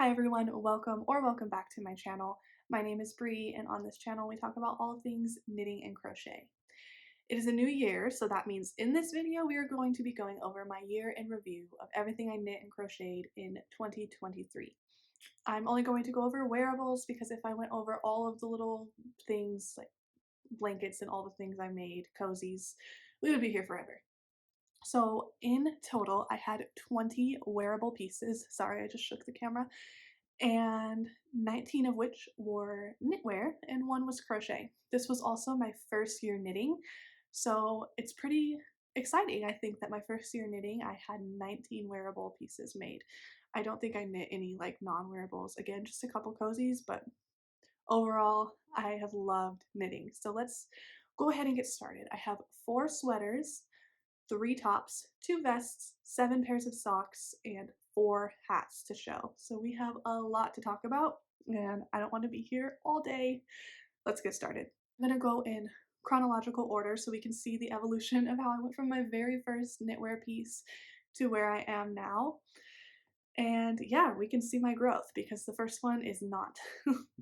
Hi everyone, welcome back to my channel. My name is Bree and on this channel we talk about all things knitting and crochet. It is a new year, so that means in this video we are going to be going over my year in review of everything I knit and crocheted in 2023. I'm only going to go over wearables because if I went over all of the little things like blankets and all the things I made, cozies, we would be here forever. So in total, I had 20 wearable pieces. Sorry, I just shook the camera. And 19 of which were knitwear and one was crochet. This was also my first year knitting, so it's pretty exciting. I think that my first year knitting, I had 19 wearable pieces made. I don't think I knit any like non-wearables. Again, just a couple cozies, but overall, I have loved knitting. So let's go ahead and get started. I have 4 sweaters, 3 tops, 2 vests, 7 pairs of socks, and 4 hats to show. So we have a lot to talk about, and I don't want to be here all day. Let's get started. I'm going to go in chronological order so we can see the evolution of how I went from my very first knitwear piece to where I am now. And yeah, we can see my growth because the first one is not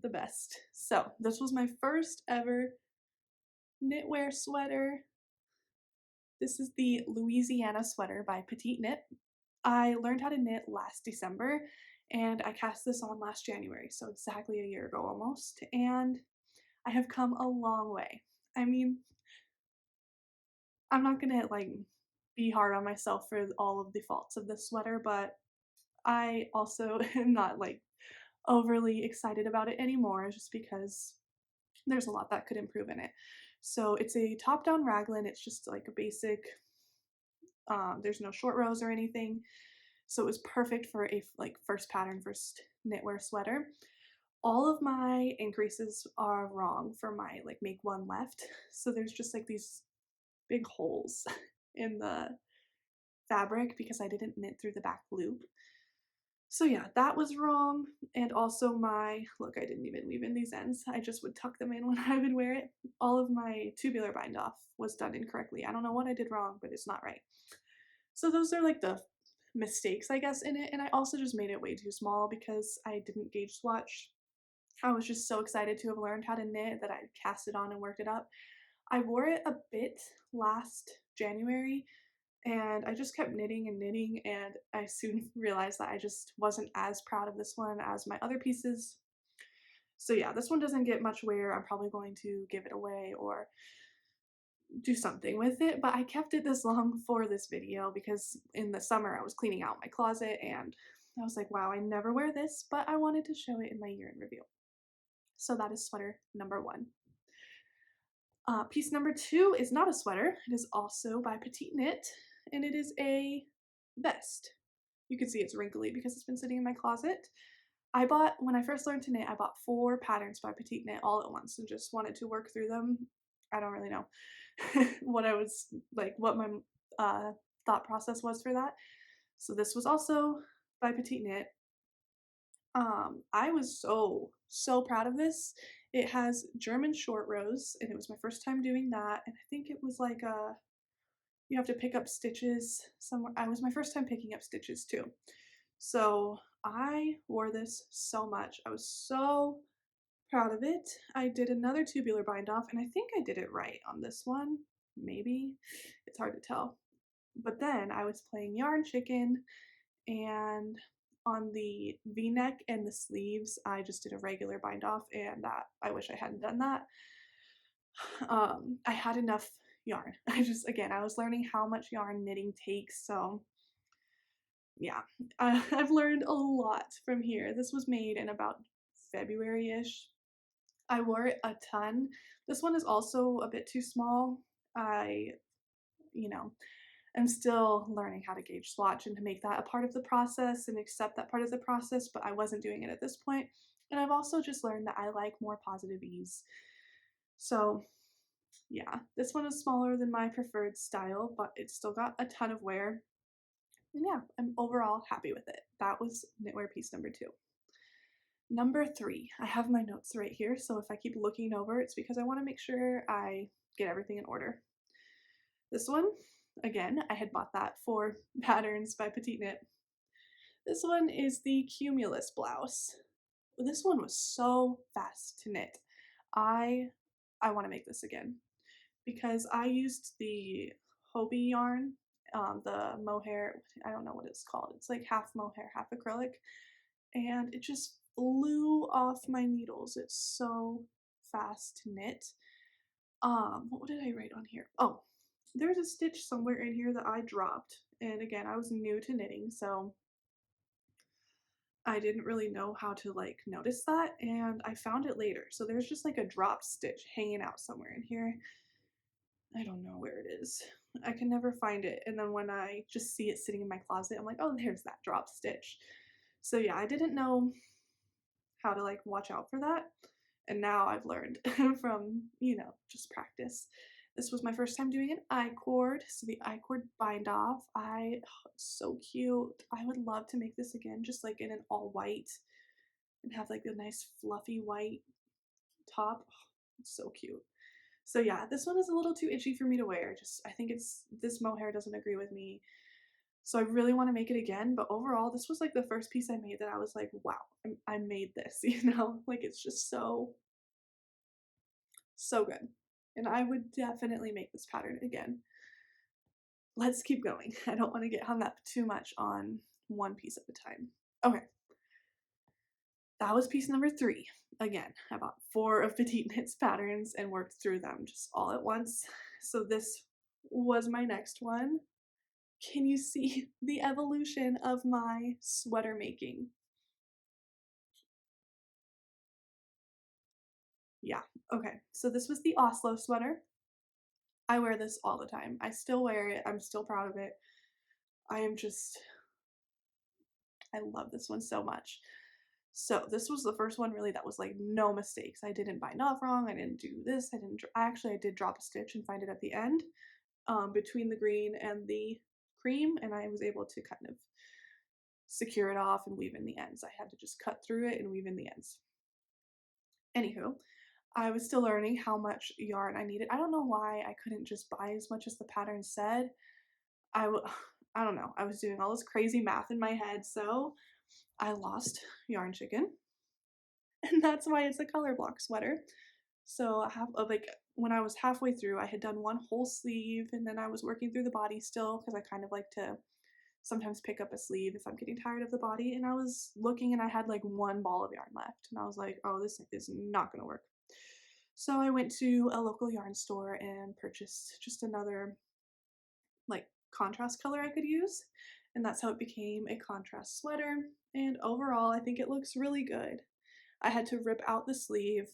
the best. So this was my first ever knitwear sweater. This is the Louisiana sweater by Petite Knit. I learned how to knit last December and I cast this on last January, so exactly a year ago almost, and I have come a long way. I mean, I'm not gonna like be hard on myself for all of the faults of this sweater, but I also am not like overly excited about it anymore just because there's a lot that could improve in it. So it's a top-down raglan, it's just like a basic, there's no short rows or anything. So it was perfect for a like first pattern, first knitwear sweater. All of my increases are wrong for my like make one left. So there's just like these big holes in the fabric because I didn't knit through the back loop. So yeah, that was wrong. And also my, look, I didn't even weave in these ends. I just would tuck them in when I would wear it. All of my tubular bind off was done incorrectly. I don't know what I did wrong, but it's not right. So those are like the mistakes, I guess, in it. And I also just made it way too small because I didn't gauge swatch. I was just so excited to have learned how to knit that I cast it on and worked it up. I wore it a bit last January and I just kept knitting and knitting, and I soon realized that I just wasn't as proud of this one as my other pieces. So yeah, this one doesn't get much wear. I'm probably going to give it away or do something with it, but I kept it this long for this video because in the summer I was cleaning out my closet and I was like, wow, I never wear this, but I wanted to show it in my year in review. So that is sweater number 1. Piece number 2 is not a sweater. It is also by Petite Knit, and it is a vest. You can see it's wrinkly because it's been sitting in my closet. When I first learned to knit, I bought 4 patterns by Petite Knit all at once and just wanted to work through them. I don't really know what I was like, what my thought process was for that. So this was also by Petite Knit. I was so proud of this. It has German short rows, and it was my first time doing that. And I think it was like you have to pick up stitches somewhere. I was my first time picking up stitches too. So I wore this so much. I was so proud of it. I did another tubular bind off, and I think I did it right on this one. Maybe. It's hard to tell. But then I was playing yarn chicken, and on the v-neck and the sleeves I just did a regular bind off, and that I wish I hadn't done that. I had enough yarn. I was learning how much yarn knitting takes, so yeah, I've learned a lot from here. This was made in about February-ish. I wore it a ton. This one is also a bit too small. I, you know, I'm still learning how to gauge swatch and to make that a part of the process and accept that part of the process, but I wasn't doing it at this point. And I've also just learned that I like more positive ease. So yeah, this one is smaller than my preferred style, but it's still got a ton of wear. And yeah, I'm overall happy with it. That was knitwear piece number 2. Number 3, I have my notes right here, so if I keep looking over, it's because I want to make sure I get everything in order. This one, again, I had bought that for Patterns by Petite Knit. This one is the Cumulus blouse. This one was so fast to knit. I I want to make this again because I used the Hobie yarn, the mohair. I don't know what it's called. It's like half mohair, half acrylic, and it just flew off my needles. It's so fast to knit. What did I write on here? Oh, there's a stitch somewhere in here that I dropped. And again, I was new to knitting, so I didn't really know how to like notice that, and I found it later. So there's just like a dropped stitch hanging out somewhere in here. I don't know where it is. I can never find it. And then when I just see it sitting in my closet, I'm like, oh, there's that dropped stitch. So yeah, I didn't know how to like watch out for that. And now I've learned from, just practice. This was my first time doing an I-cord. So the I-cord bind off, it's so cute. I would love to make this again, just like in an all white and have like a nice fluffy white top. It's so cute. So yeah, this one is a little too itchy for me to wear. I think this mohair doesn't agree with me. So I really want to make it again, but overall, this was like the first piece I made that I was like, wow, I made this, Like it's just so, so good. And I would definitely make this pattern again. Let's keep going. I don't want to get hung up too much on one piece at a time. Okay. That was piece number 3. Again, I bought 4 of Petite Knits patterns and worked through them just all at once. So this was my next one. Can you see the evolution of my sweater making? Yeah, okay. So this was the Oslo sweater. I wear this all the time. I still wear it. I'm still proud of it. I love this one so much. So this was the first one really that was like no mistakes. I didn't bind off wrong. I didn't do this. I did drop a stitch and find it at the end between the green and the cream, and I was able to kind of secure it off and weave in the ends. I had to just cut through it and weave in the ends. Anywho, I was still learning how much yarn I needed. I don't know why I couldn't just buy as much as the pattern said. I don't know. I was doing all this crazy math in my head, so I lost yarn chicken, and that's why it's a color block sweater. So when I was halfway through, I had done one whole sleeve, and then I was working through the body still because I kind of like to sometimes pick up a sleeve if I'm getting tired of the body. And I was looking, and I had like one ball of yarn left, and I was like, oh, this is not gonna work. So I went to a local yarn store and purchased just another like contrast color I could use, and that's how it became a contrast sweater. And overall, I think it looks really good. I had to rip out the sleeve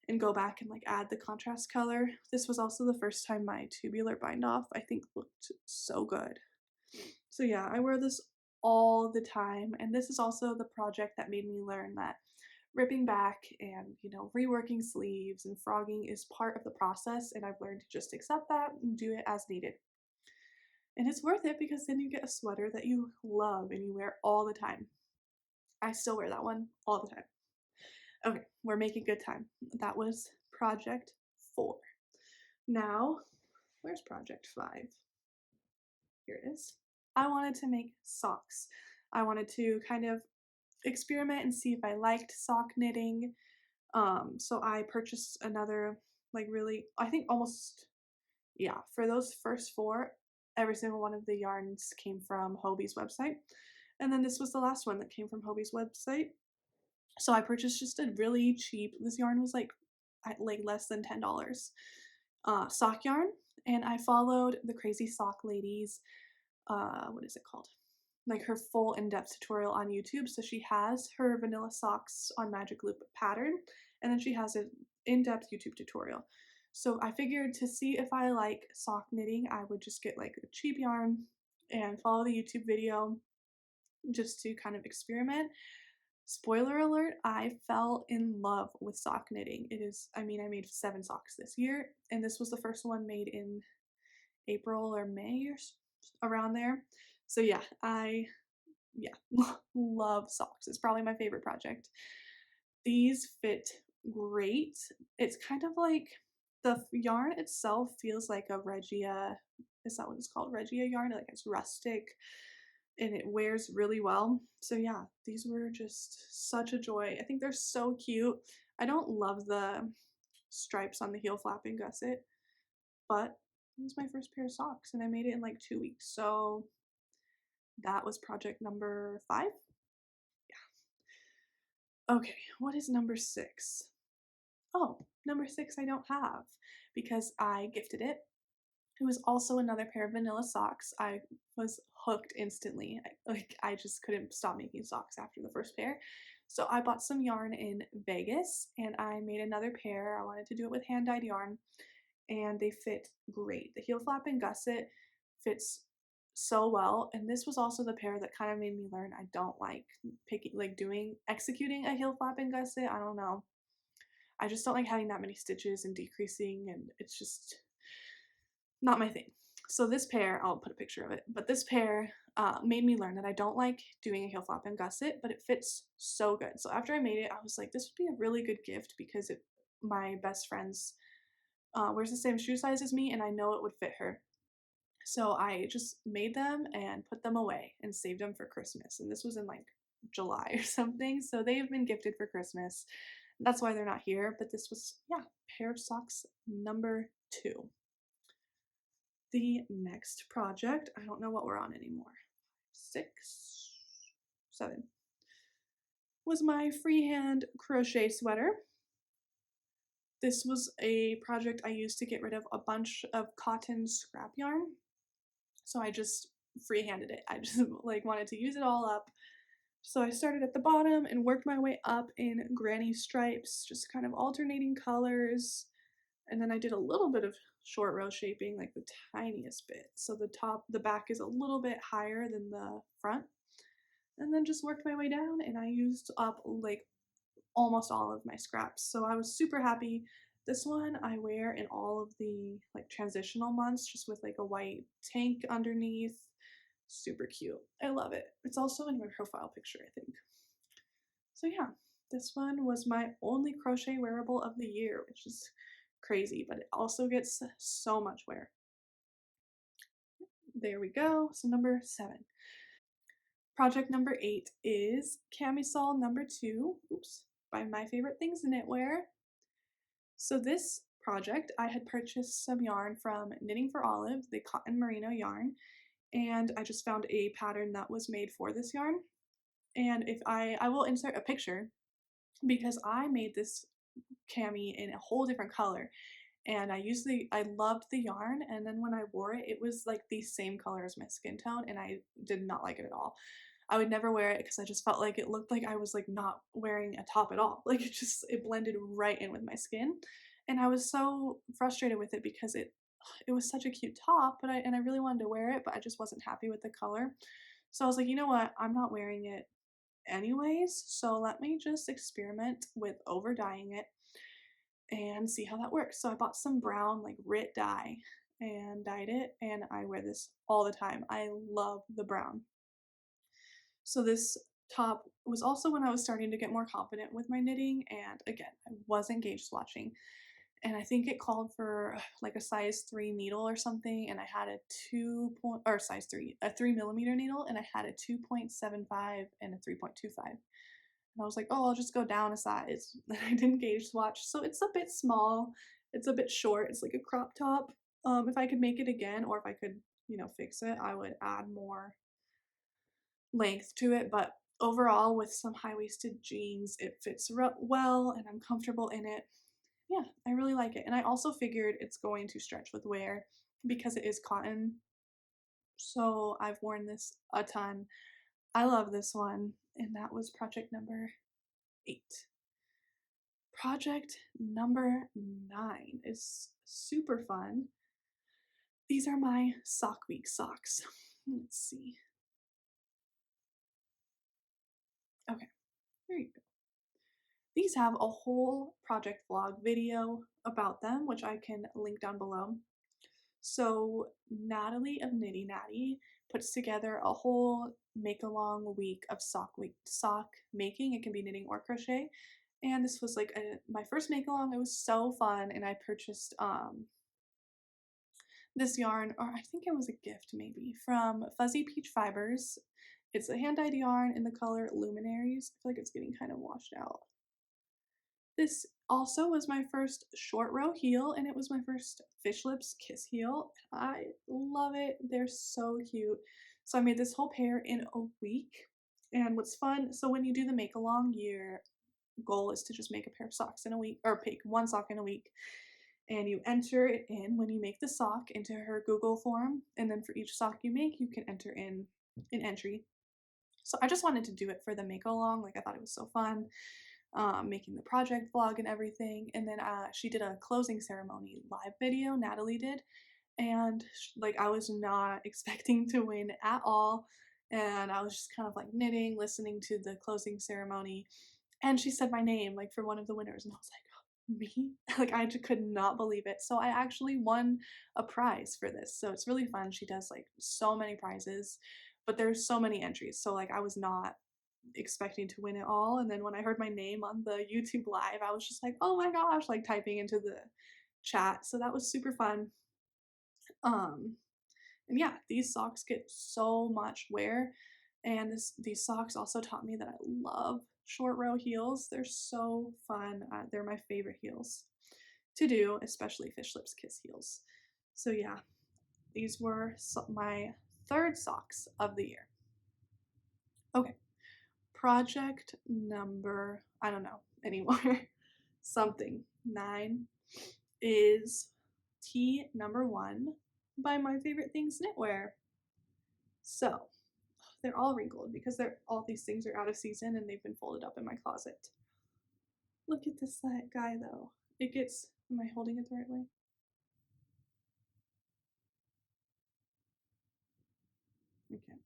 and go back and like add the contrast color. This was also the first time my tubular bind off I think looked so good. So yeah, I wear this all the time, and this is also the project that made me learn that ripping back and reworking sleeves and frogging is part of the process, and I've learned to just accept that and do it as needed. And it's worth it because then you get a sweater that you love and you wear all the time. I still wear that one all the time. Okay, we're making good time. That was project 4. Now, where's project 5? Here it is. I wanted to make socks. I wanted to kind of experiment and see if I liked sock knitting. So I purchased another, like really, I think almost, yeah, for those first 4, every single one of the yarns came from Hobie's website. And then this was the last one that came from Hobie's website. So I purchased just a really cheap, this yarn was like less than $10, sock yarn. And I followed the Crazy Sock Lady's, what is it called? Like her full in-depth tutorial on YouTube. So she has her vanilla socks on Magic Loop pattern, and then she has an in-depth YouTube tutorial. So I figured to see if I like sock knitting, I would just get like a cheap yarn and follow the YouTube video just to kind of experiment. Spoiler alert, I fell in love with sock knitting. I made 7 socks this year, and this was the first one made in April or May or around there. So yeah, I love socks. It's probably my favorite project. These fit great. It's kind of like the yarn itself feels like a Regia, is that what it's called? Regia yarn, like it's rustic. and it wears really well. So yeah, these were just such a joy. I think they're so cute. I don't love the stripes on the heel flap and gusset, but it was my first pair of socks and I made it in like 2 weeks. So that was project number 5. Okay, what is number 6? Oh, number 6 I don't have because I gifted it. It was also another pair of vanilla socks. I was hooked instantly. I just couldn't stop making socks after the first pair. So I bought some yarn in Vegas and I made another pair. I wanted to do it with hand dyed yarn and they fit great. The heel flap and gusset fits so well, and this was also the pair that kind of made me learn I don't like executing a heel flap and gusset. I don't know. I just don't like having that many stitches and decreasing, and it's just not my thing. So this pair, I'll put a picture of it, but this pair made me learn that I don't like doing a heel flap and gusset, but it fits so good. So after I made it, I was like, this would be a really good gift because my best friend's wears the same shoe size as me, and I know it would fit her. So I just made them and put them away and saved them for Christmas. And this was in like July or something. So they've been gifted for Christmas. That's why they're not here. But this was, yeah, pair of socks number 2. The next project, I don't know what we're on anymore. 6, 7, was my freehand crochet sweater. This was a project I used to get rid of a bunch of cotton scrap yarn. So I just freehanded it. I just like wanted to use it all up. So I started at the bottom and worked my way up in granny stripes, just kind of alternating colors. And then I did a little bit of short row shaping, like the tiniest bit. So the back is a little bit higher than the front. And then just worked my way down and I used up like almost all of my scraps. So I was super happy. This one I wear in all of the like transitional months, just with like a white tank underneath. Super cute. I love it. It's also in my profile picture, I think. So yeah, this one was my only crochet wearable of the year, which is crazy, but it also gets so much wear. There we go. So number 7. Project number 8 is camisole number 2. Oops. By My Favorite Things Knitwear. So this project, I had purchased some yarn from Knitting for Olive, the cotton merino yarn, and I just found a pattern that was made for this yarn. And if I will insert a picture because I made this cami in a whole different color and I loved the yarn, and then when I wore it, it was like the same color as my skin tone and I did not like it at all. I would never wear it because I just felt like it looked like I was like not wearing a top at all. Like it blended right in with my skin. And I was so frustrated with it because it was such a cute top, but I really wanted to wear it, but I just wasn't happy with the color. So I was like, you know what? I'm not wearing it anyways, so let me just experiment with over dyeing it and see how that works. So I bought some brown like Rit dye and dyed it, and I wear this all the time. I love the brown. So this top was also when I was starting to get more confident with my knitting, and again, I wasn't gauge swatching. And I think it called for like a size 3 needle or something, and I had a size 3, a 3mm needle, and I had a 2.75 and a 3.25. And I was like, oh, I'll just go down a size. I didn't gauge swatch, so it's a bit small. It's a bit short. It's like a crop top. If I could make it again, or if I could, fix it, I would add more length to it. But overall, with some high-waisted jeans, it fits well, and I'm comfortable in it. Yeah, I really like it. And I also figured it's going to stretch with wear because it is cotton. So I've worn this a ton. I love this one. And that was project number 8. Project number 9 is super fun. These are my sock week socks. Let's see. Okay, here you go. These have a whole project vlog video about them, which I can link down below. So Natalie of Nitty Natty puts together a whole make-along week of sock making. It can be knitting or crochet. And this was like my first make-along. It was so fun, and I purchased this yarn, or I think it was a gift maybe, from Fuzzy Peach Fibers. It's a hand-dyed yarn in the color Luminaries. I feel like it's getting kind of washed out. This also was my first short row heel, and it was my first Fish Lips Kiss heel. I love it. They're so cute. So I made this whole pair in a week. And what's fun, so when you do the make along, your goal is to just make a pair of socks in a week, or pick one sock in a week. And you enter it in when you make the sock into her Google form. And then for each sock you make, you can enter in an entry. So I just wanted to do it for the make along. Like I thought it was so fun, making the project vlog and everything. And then she did a closing ceremony live video, Natalie did. And like I was not expecting to win at all. And I was just kind of like knitting, listening to the closing ceremony. And she said my name, like for one of the winners. And I was like, oh, me? Like I just could not believe it. So I actually won a prize for this. So it's really fun. She does like so many prizes, but there's so many entries. So like I was not expecting to win it all. And then when I heard my name on the YouTube live, I was just like, oh my gosh, like typing into the chat. So that was super fun. Um, and yeah, these socks get so much wear. And these socks also taught me that I love short row heels. They're so fun. They're my favorite heels to do, especially Fish Lips Kiss heels. So yeah, these were my third socks of the year. Okay, project number, I don't know anymore, something 9 is tea number 1 by My Favorite Things Knitwear. So they're all wrinkled because all these things are out of season and they've been folded up in my closet. Look at this guy though. Am I holding it the right way?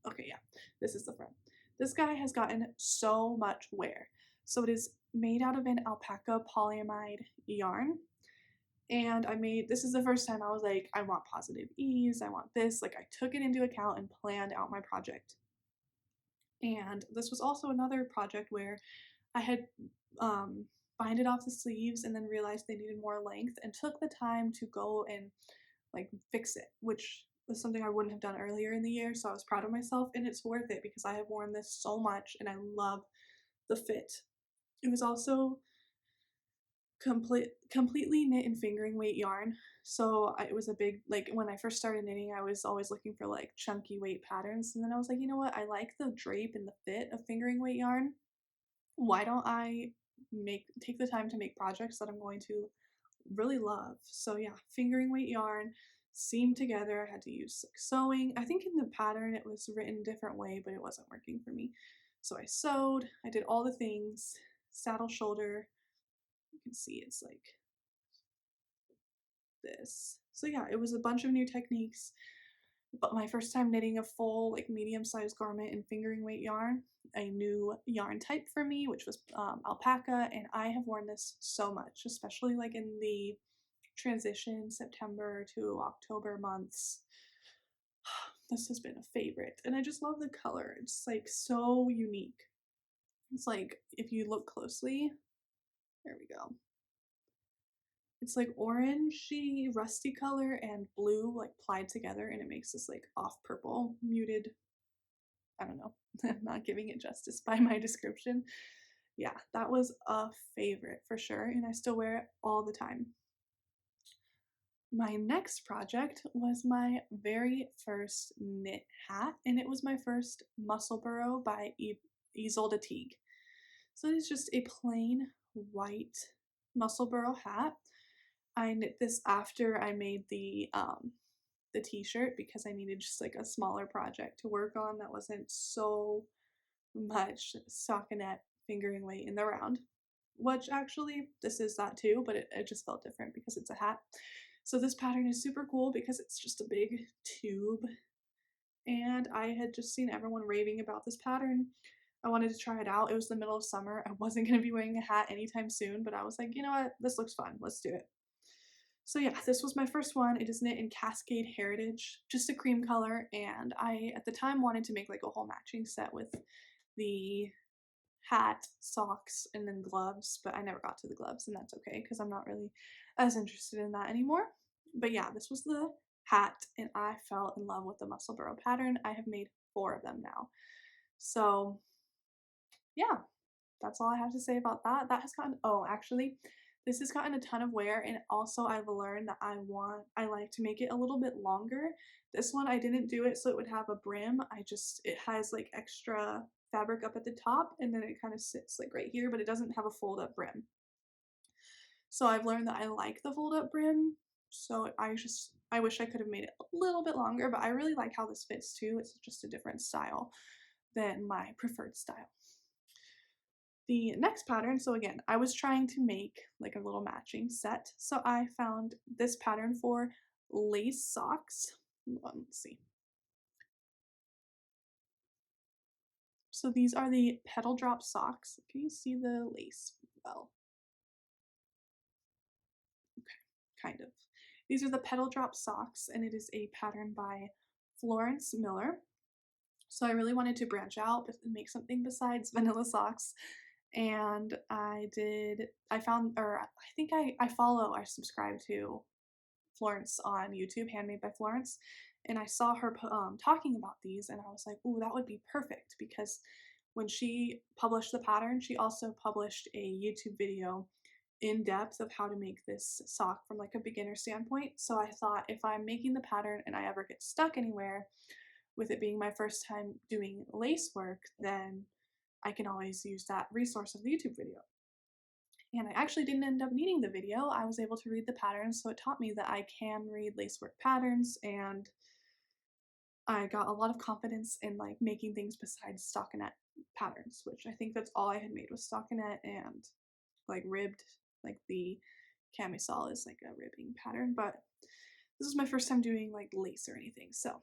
Okay, yeah, this is the front. This guy has gotten so much wear. So it is made out of an alpaca polyamide yarn. And this is the first time I was like, I want positive ease, I want this. Like I took it into account and planned out my project. And this was also another project where I had binded off the sleeves and then realized they needed more length and took the time to go and like fix it, which was something I wouldn't have done earlier in the year. So I was proud of myself, and it's worth it because I have worn this so much and I love the fit. It was also completely knit in fingering weight yarn. So it was a big, like when I first started knitting, I was always looking for like chunky weight patterns. And then I was like, you know what? I like the drape and the fit of fingering weight yarn. Why don't I take the time to make projects that I'm going to really love? So yeah, fingering weight yarn, seamed together. I had to use like sewing. I think in the pattern it was written a different way, but it wasn't working for me. So I sewed, I did all the things, saddle shoulder. You can see it's like this. So yeah, it was a bunch of new techniques, but my first time knitting a full like medium-sized garment in fingering weight yarn, a new yarn type for me, which was alpaca, and I have worn this so much, especially like in the transition September to October months. This has been a favorite, and I just love the color. It's like so unique. It's like if you look closely, there we go. It's like orangey, rusty color and blue like plied together, and it makes this like off purple, muted. I don't know. I'm not giving it justice by my description. Yeah, that was a favorite for sure, and I still wear it all the time. My next project was my very first knit hat, and it was my first Muscle Burrow by Isolde Teague. So it's just a plain white Muscle Burrow hat. I knit this after I made the t-shirt because I needed just like a smaller project to work on that wasn't so much stockinette fingering weight in the round. Which actually, this is that too, but it just felt different because it's a hat. So this pattern is super cool because it's just a big tube. And I had just seen everyone raving about this pattern. I wanted to try it out. It was the middle of summer. I wasn't going to be wearing a hat anytime soon, but I was like, you know what? This looks fun. Let's do it. So yeah, this was my first one. It is knit in Cascade Heritage, just a cream color, and I, at the time, wanted to make like a whole matching set with the hat, socks, and then gloves, but I never got to the gloves, and that's okay, because I'm not really as interested in that anymore. But yeah, this was the hat, and I fell in love with the Muscle Burrow pattern. I have made 4 of them now. So yeah, that's all I have to say about that. That has gotten, oh, actually, this has gotten a ton of wear, and also I've learned that I like to make it a little bit longer. This one I didn't do it so it would have a brim. It has like extra fabric up at the top, and then it kind of sits like right here, but it doesn't have a fold up brim. So I've learned that I like the fold up brim. So I wish I could have made it a little bit longer, but I really like how this fits too. It's just a different style than my preferred style. The next pattern, so again, I was trying to make like a little matching set. So I found this pattern for lace socks. Hold on, let's see. So these are the petal drop socks. Can you see the lace? Well, kind of. These are the petal drop socks, and it is a pattern by Florence Miller. So I really wanted to branch out and make something besides vanilla socks. And I found, or I think I subscribe to Florence on YouTube, Handmade by Florence, and I saw her talking about these, and I was like, ooh, that would be perfect, because when she published the pattern, she also published a YouTube video in depth of how to make this sock from like a beginner standpoint. So I thought, if I'm making the pattern and I ever get stuck anywhere, with it being my first time doing lace work, then I can always use that resource of the YouTube video. And I actually didn't end up needing the video. I was able to read the patterns, so it taught me that I can read lacework patterns, and I got a lot of confidence in like making things besides stockinette patterns, which I think that's all I had made was stockinette and like ribbed, like the camisole is like a ribbing pattern, but this is my first time doing like lace or anything, so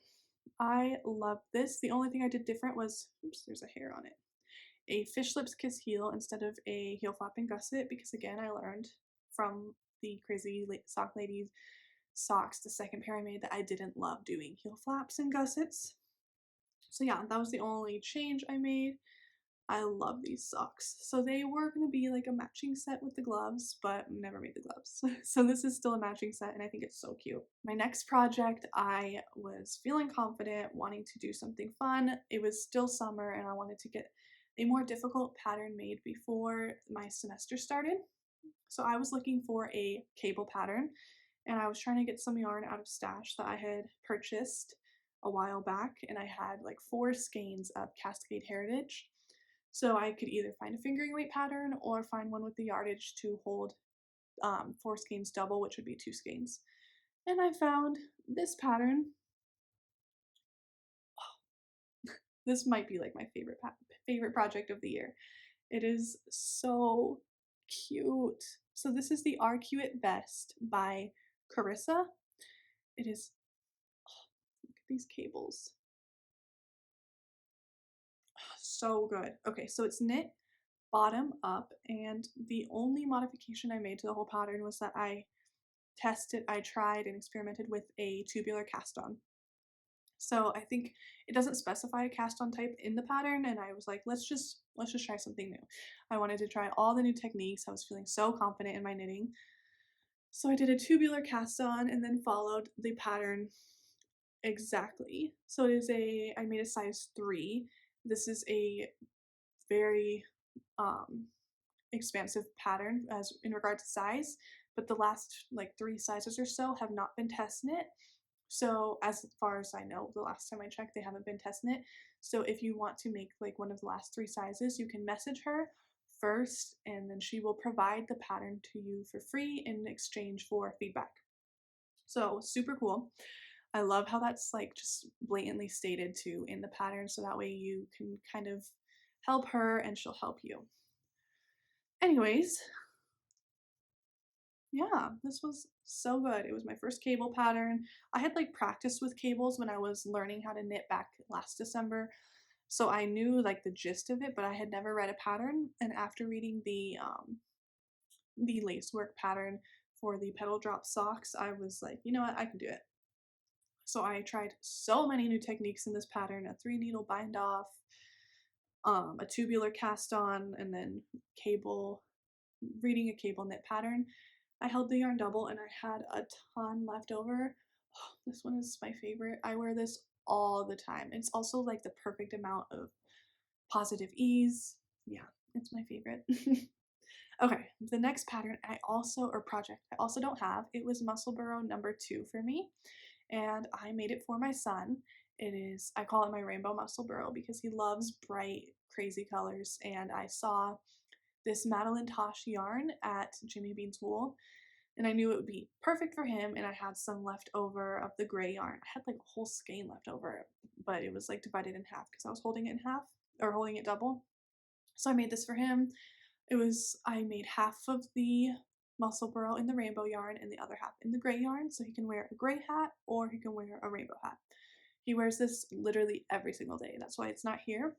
I love this. The only thing I did different was, oops, there's a hair on it, a fish lips kiss heel instead of a heel flap and gusset, because again, I learned from the crazy sock ladies socks, the second pair I made, that I didn't love doing heel flaps and gussets. So yeah, that was the only change I made. I love these socks. So they were going to be like a matching set with the gloves, but never made the gloves. So this is still a matching set, and I think it's so cute. My next project, I was feeling confident, wanting to do something fun. It was still summer, and I wanted to get a more difficult pattern made before my semester started. So I was looking for a cable pattern, and I was trying to get some yarn out of stash that I had purchased a while back, and I had like 4 skeins of Cascade Heritage. So I could either find a fingering weight pattern or find one with the yardage to hold 4 skeins double, which would be 2 skeins. And I found this pattern. This might be like my favorite project of the year. It is so cute. So this is the Arcuate Vest by Carissa. It is, oh, look at these cables. So good. Okay, so it's knit bottom up, and the only modification I made to the whole pattern was that I tried and experimented with a tubular cast on. So I think it doesn't specify a cast on type in the pattern, and I was like, let's just try something new. I wanted to try all the new techniques. I was feeling so confident in my knitting. So I did a tubular cast on and then followed the pattern exactly. So I made a size 3. This is a very expansive pattern as in regard to size, but the last like 3 sizes or so have not been test knit. So as far as I know, the last time I checked, they haven't been test knit. So if you want to make like one of the last 3 sizes, you can message her first, and then she will provide the pattern to you for free in exchange for feedback. So super cool. I love how that's like just blatantly stated too in the pattern, so that way you can kind of help her and she'll help you. Anyways, yeah, this was so good. It was my first cable pattern. I had like practiced with cables when I was learning how to knit back last December, so I knew like the gist of it, but I had never read a pattern. And after reading the lacework pattern for the petal drop socks, I was like, you know what, I can do it. So I tried so many new techniques in this pattern: a 3 needle bind off, a tubular cast on, and then reading a cable knit pattern. I held the yarn double and I had a ton left over. Oh, this one is my favorite. I wear this all the time. It's also like the perfect amount of Positive ease. Yeah, it's my favorite. Okay, the next pattern or project I also don't have. It was Muscle Burrow number 2 for me, and I made it for my son. I call it my rainbow muscle burrow because he loves bright, crazy colors. And I saw this Madeline Tosh yarn at Jimmy Bean's Wool, and I knew it would be perfect for him. And I had some left over of the gray yarn. I had like a whole skein left over, but it was like divided in half because I was holding it in half or holding it double. So I made this for him. I made half of the muscle burrow in the rainbow yarn and the other half in the gray yarn, so he can wear a gray hat or he can wear a rainbow hat. He wears this literally every single day. That's why it's not here.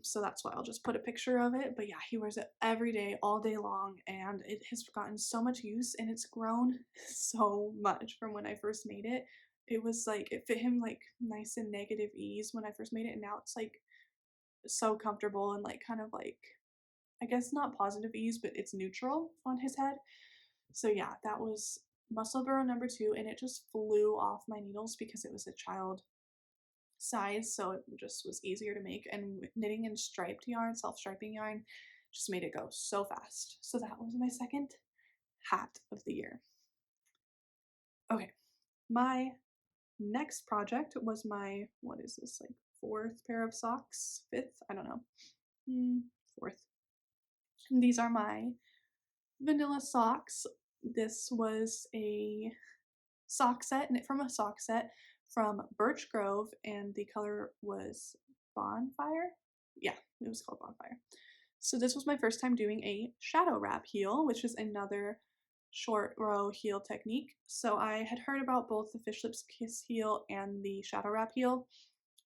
So that's why I'll just put a picture of it. But yeah, he wears it every day, all day long, and it has gotten so much use and it's grown so much from when I first made it. It was like it fit him like nice and negative ease when I first made it, and now it's like so comfortable and like kind of like I guess not positive ease, but it's neutral on his head. So yeah, that was Muscle Burrow number 2, and it just flew off my needles because it was a child size, so it just was easier to make. And knitting in striped yarn, self-striping yarn, just made it go so fast. So that was my second hat of the year. Okay, my next project was what is this, like 4th pair of socks? 5th? I don't know. 4th. And these are my vanilla socks. This was a sock set, knit from a sock set from Birch Grove, and the color was Bonfire. Yeah, it was called Bonfire. So this was my first time doing a shadow wrap heel, which is another short row heel technique. So I had heard about both the Fish Lips Kiss heel and the shadow wrap heel,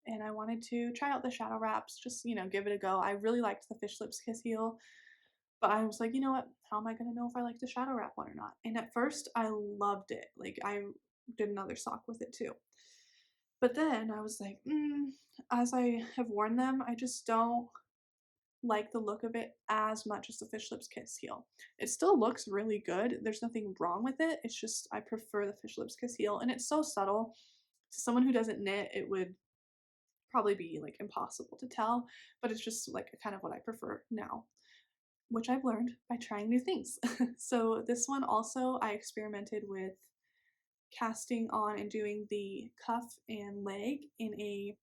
and I wanted to try out the shadow wraps, just, give it a go. I really liked the Fish Lips Kiss heel, but I was like, you know what? How am I going to know if I like the shadow wrap one or not? And at first, I loved it. Like, I did another sock with it too. But then I was like, as I have worn them, I just don't like the look of it as much as the Fish Lips Kiss heel. It still looks really good. There's nothing wrong with it. It's just I prefer the Fish Lips Kiss heel, and it's so subtle. To someone who doesn't knit, it would probably be like impossible to tell, but it's just like kind of what I prefer now, which I've learned by trying new things. So this one also I experimented with casting on and doing the cuff and leg in a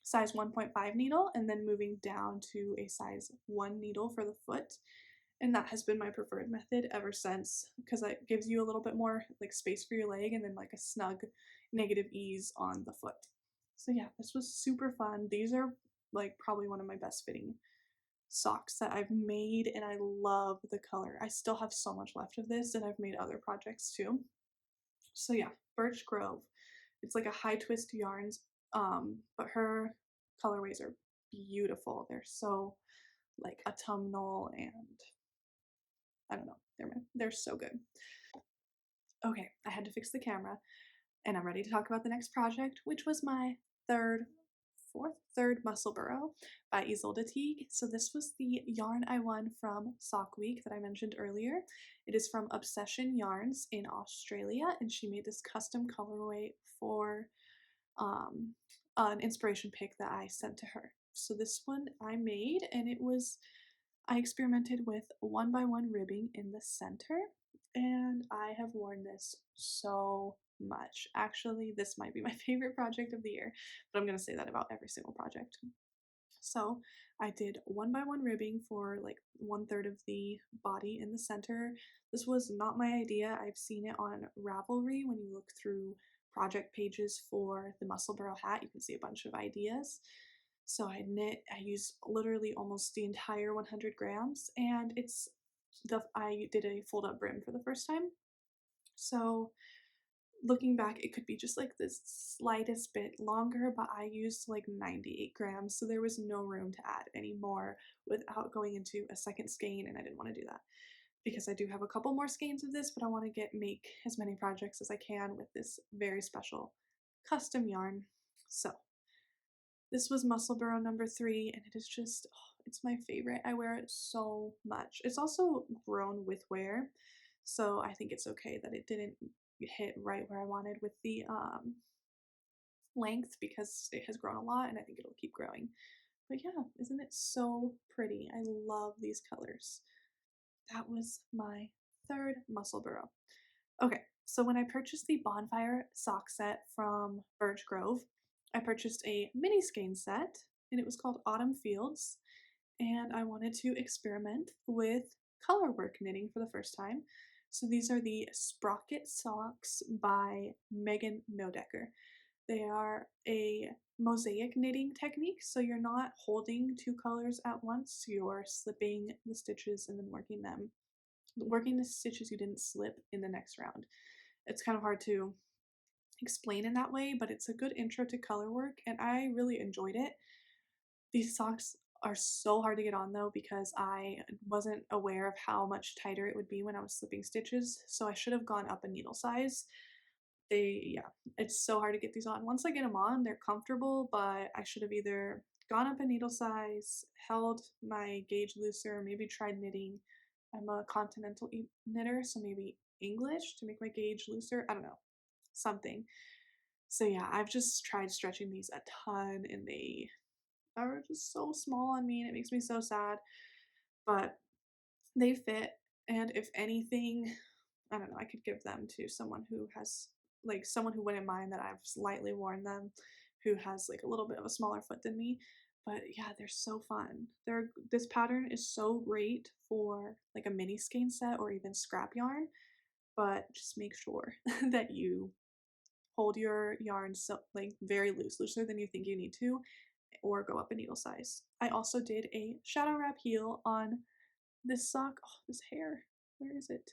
size 1.5 needle and then moving down to a size 1 needle for the foot. And that has been my preferred method ever since because it gives you a little bit more like space for your leg and then like a snug negative ease on the foot. So yeah, this was super fun. These are like probably one of my best fitting socks that I've made, and I love the color. I still have so much left of this, and I've made other projects too. So yeah, Birch Grove. It's like a high twist yarns, but her colorways are beautiful. They're so like autumnal, and I don't know, they're so good. Okay, I had to fix the camera, and I'm ready to talk about the next project, which was my third Muscle Burrow by Isolde Teague. So this was the yarn I won from Sock Week that I mentioned earlier. It is from Obsession Yarns in Australia, and she made this custom colorway for an inspiration pic that I sent to her. So this one I made, and I experimented with 1x1 ribbing in the center, and I have worn this so much. Actually, this might be my favorite project of the year, but I'm going to say that about every single project. So I did 1x1 ribbing for like 1/3 of the body in the center. This was not my idea. I've seen it on Ravelry. When you look through project pages for the Muscle Burrow hat, you can see a bunch of ideas. So I use literally almost the entire 100 grams, and I did a fold up brim for the first time. So looking back, it could be just like this slightest bit longer, but I used like 98 grams, so there was no room to add any more without going into a second skein, and I didn't want to do that because I do have a couple more skeins of this, but I want to make as many projects as I can with this very special custom yarn. So this was Muscle Burrow number 3, and it is just, it's my favorite. I wear it so much. It's also grown with wear, so I think it's okay that it didn't hit right where I wanted with the length because it has grown a lot, and I think it'll keep growing. But yeah, isn't it so pretty? I love these colors. That was my third muscle burrow. Okay, so when I purchased the bonfire sock set from Birch Grove, I purchased a mini skein set and it was called Autumn Fields. And I wanted to experiment with color work knitting for the first time. So these are the Sprocket Socks by Megan Nodecker. They are a mosaic knitting technique, so you're not holding two colors at once, you're slipping the stitches and then working the stitches you didn't slip in the next round. It's kind of hard to explain in that way, but it's a good intro to color work and I really enjoyed it. These socks are so hard to get on though because I wasn't aware of how much tighter it would be when I was slipping stitches, so I should have gone up a needle size. Yeah, it's so hard to get these on. Once I get them on, they're comfortable, but I should have either gone up a needle size, held my gauge looser, maybe tried knitting. I'm a continental knitter, so maybe English to make my gauge looser. I don't know, something. So yeah, I've just tried stretching these a ton and they are just so small on me and it makes me so sad. But they fit, and if anything, I don't know, I could give them to someone who has like someone who wouldn't mind that I've slightly worn them, who has like a little bit of a smaller foot than me. But yeah, they're so fun. This pattern is so great for like a mini skein set or even scrap yarn, but just make sure that you hold your yarn so like very loose, looser than you think you need to, or go up a needle size. I also did a shadow wrap heel on this sock. Oh, this hair. Where is it?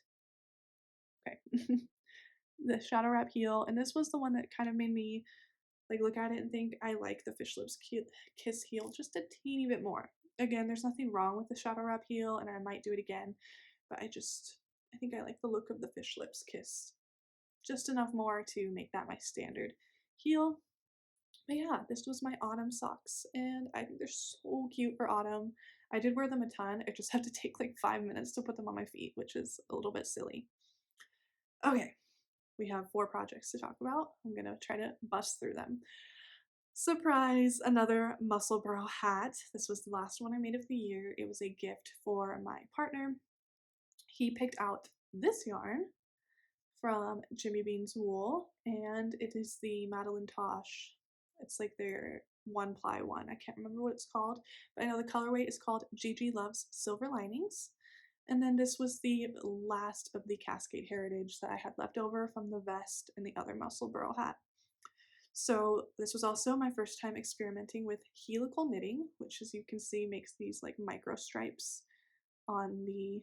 Okay. The shadow wrap heel, and this was the one that kind of made me like look at it and think I like the fish lips kiss heel just a teeny bit more. Again, there's nothing wrong with the shadow wrap heel, and I might do it again, but I think I like the look of the fish lips kiss just enough more to make that my standard heel. But yeah, this was my autumn socks, and I think they're so cute for autumn. I did wear them a ton. I just have to take like 5 minutes to put them on my feet, which is a little bit silly. Okay, we have 4 projects to talk about. I'm gonna try to bust through them. Surprise! Another muscle burrow hat. This was the last one I made of the year. It was a gift for my partner. He picked out this yarn from Jimmy Bean's Wool, and it is the Madeline Tosh. It's like their 1-ply one. I can't remember what it's called, but I know the colorway is called Gigi Loves Silver Linings. And then this was the last of the Cascade Heritage that I had left over from the vest and the other muscle burrow hat. So this was also my first time experimenting with helical knitting, which as you can see makes these like micro stripes on the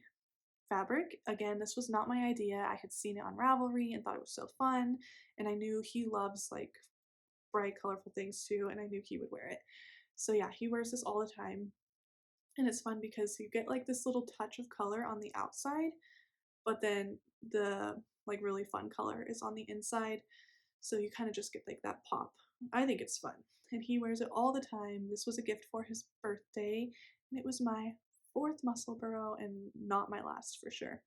fabric. Again, this was not my idea. I had seen it on Ravelry and thought it was so fun, and I knew he loves like bright, colorful things too, and I knew he would wear it. So yeah, he wears this all the time, and it's fun because you get like this little touch of color on the outside, but then the like really fun color is on the inside, so you kind of just get like that pop. I think it's fun, and he wears it all the time. This was a gift for his birthday, and it was my 4th muscle burrow and not my last for sure.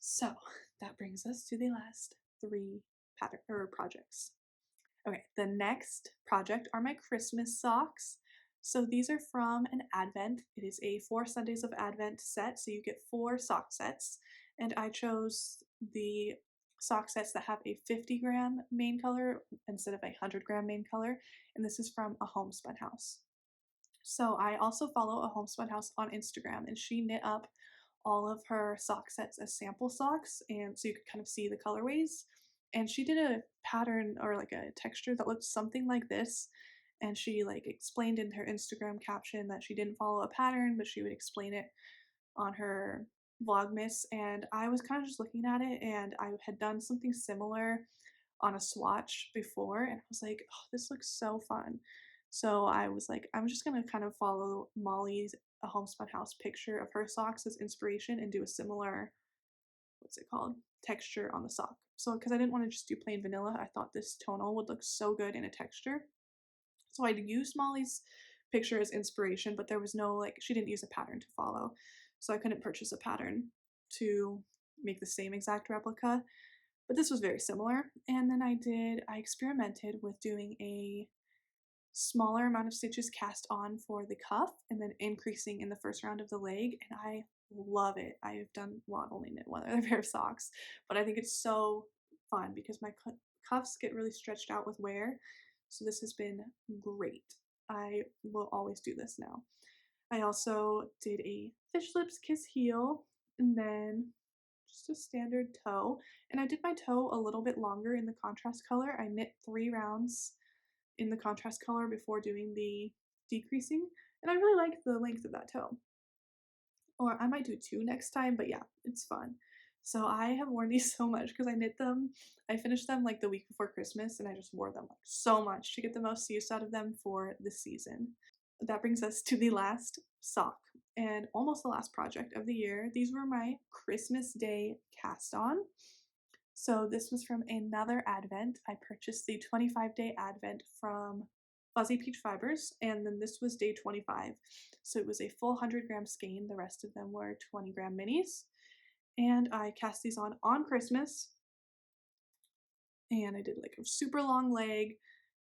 So that brings us to the last 3 pattern or projects. Okay, the next project are my Christmas socks. So these are from an Advent. It is a 4 Sundays of Advent set, so you get 4 sock sets. And I chose the sock sets that have a 50-gram main color instead of a 100-gram main color, and this is from a homespun house. So I also follow a homespun house on Instagram, and she knit up all of her sock sets as sample socks, and so you could kind of see the colorways. And she did a pattern or like a texture that looked something like this, and she like explained in her Instagram caption that she didn't follow a pattern, but she would explain it on her Vlogmas. And I was kind of just looking at it, and I had done something similar on a swatch before, and I was like, oh, this looks so fun. So I was like, I'm just gonna kind of follow Molly's a homespun house picture of her socks as inspiration and do a similar, what's it called, texture on the sock. So because I didn't want to just do plain vanilla, I thought this tonal would look so good in a texture. So I used Molly's picture as inspiration, but there was no like, she didn't use a pattern to follow, so I couldn't purchase a pattern to make the same exact replica. But this was very similar. And then I experimented with doing a smaller amount of stitches cast on for the cuff and then increasing in the first round of the leg, and I love it. I've done, well, I've only knit one other pair of socks, but I think it's so fun because my cuffs get really stretched out with wear, so this has been great. I will always do this now. I also did a fish lips kiss heel and then just a standard toe, and I did my toe a little bit longer in the contrast color. I knit 3 rounds in the contrast color before doing the decreasing, and I really like the length of that toe. Or I might do 2 next time, but yeah, it's fun. So I have worn these so much because I knit them. I finished them like the week before Christmas, and I just wore them like so much to get the most use out of them for this season. That brings us to the last sock and almost the last project of the year. These were my Christmas Day cast on. So this was from another advent. I purchased the 25-day advent from Fuzzy Peach Fibers, and then this was day 25. So it was a full 100-gram skein. The rest of them were 20-gram minis. And I cast these on Christmas, and I did like a super long leg,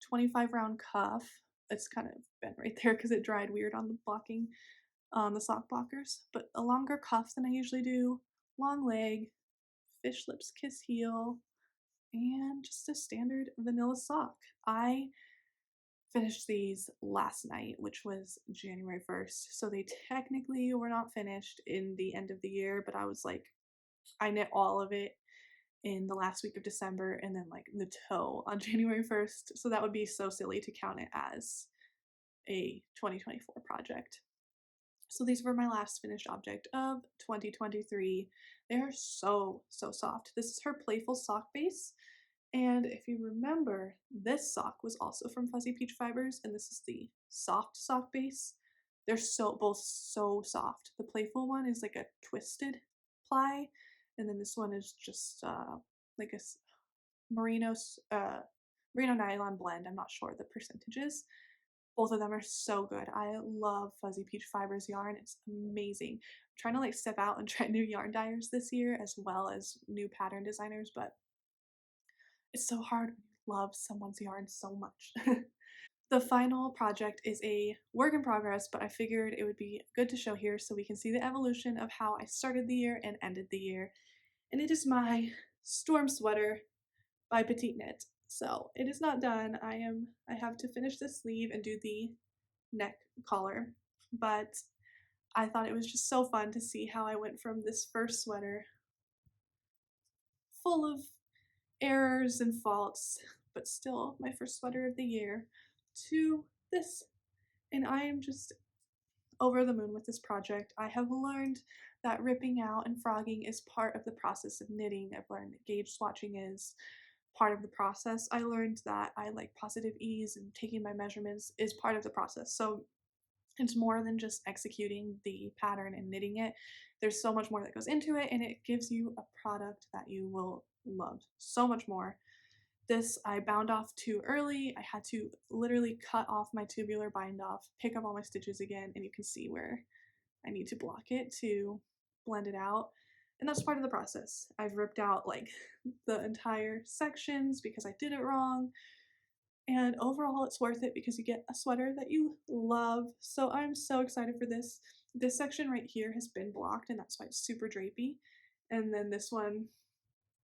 25 round cuff. It's kind of bent right there because it dried weird on the blocking, on the sock blockers, but a longer cuff than I usually do, long leg, fish lips kiss heel, and just a standard vanilla sock. I finished these last night, which was January 1st, so they technically were not finished in the end of the year, but I was like, I knit all of it in the last week of December and then like the toe on January 1st, so that would be so silly to count it as a 2024 project. So these were my last finished object of 2023. They are so soft. This is her playful sock base, and if you remember, this sock was also from Fuzzy Peach Fibers, and this is the soft sock base. They're both so soft. The playful one is like a twisted ply, and then this one is just like a merino merino nylon blend. I'm not sure the percentages. Both of them are so good. I love Fuzzy Peach Fibers yarn. It's amazing. I'm trying to like step out and try new yarn dyers this year as well as new pattern designers, but it's so hard when you love someone's yarn so much. The final project is a work in progress, but I figured it would be good to show here so we can see the evolution of how I started the year and ended the year. And it is my storm sweater by Petite Knit. So it is not done. I have to finish the sleeve and do the neck collar, but I thought it was just so fun to see how I went from this first sweater full of errors and faults, but still my first sweater of the year, to this. And I am just over the moon with this project. I have learned that ripping out and frogging is part of the process of knitting. I've learned that gauge swatching is part of the process. I learned that I like positive ease and taking my measurements is part of the process. So it's more than just executing the pattern and knitting it. There's so much more that goes into it, and it gives you a product that you will love so much more. This I bound off too early. I had to literally cut off my tubular bind off, pick up all my stitches again, and you can see where I need to block it to blend it out. And that's part of the process. I've ripped out like the entire sections because I did it wrong. And overall, it's worth it because you get a sweater that you love. So I'm so excited for this. This section right here has been blocked, and that's why it's super drapey. And then this one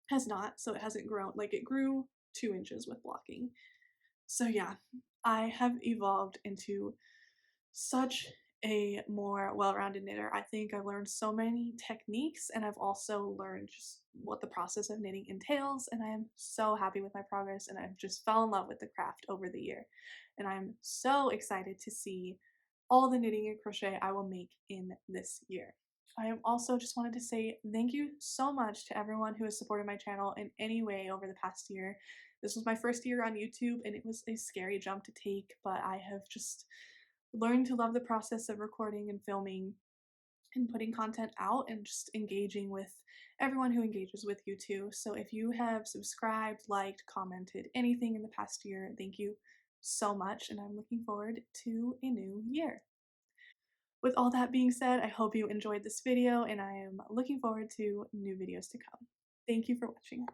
has not, so it hasn't grown. Like it grew 2 inches with blocking. So yeah, I have evolved into such a more well-rounded knitter. I think I've learned so many techniques, and I've also learned just what the process of knitting entails, and I am so happy with my progress, and I've just fell in love with the craft over the year. And I'm so excited to see all the knitting and crochet I will make in this year. I am also just wanted to say thank you so much to everyone who has supported my channel in any way over the past year. This was my first year on YouTube, and it was a scary jump to take, but I have just learned to love the process of recording and filming and putting content out and just engaging with everyone who engages with you too. So if you have subscribed, liked, commented, anything in the past year, thank you so much, and I'm looking forward to a new year. With all that being said, I hope you enjoyed this video, and I am looking forward to new videos to come. Thank you for watching.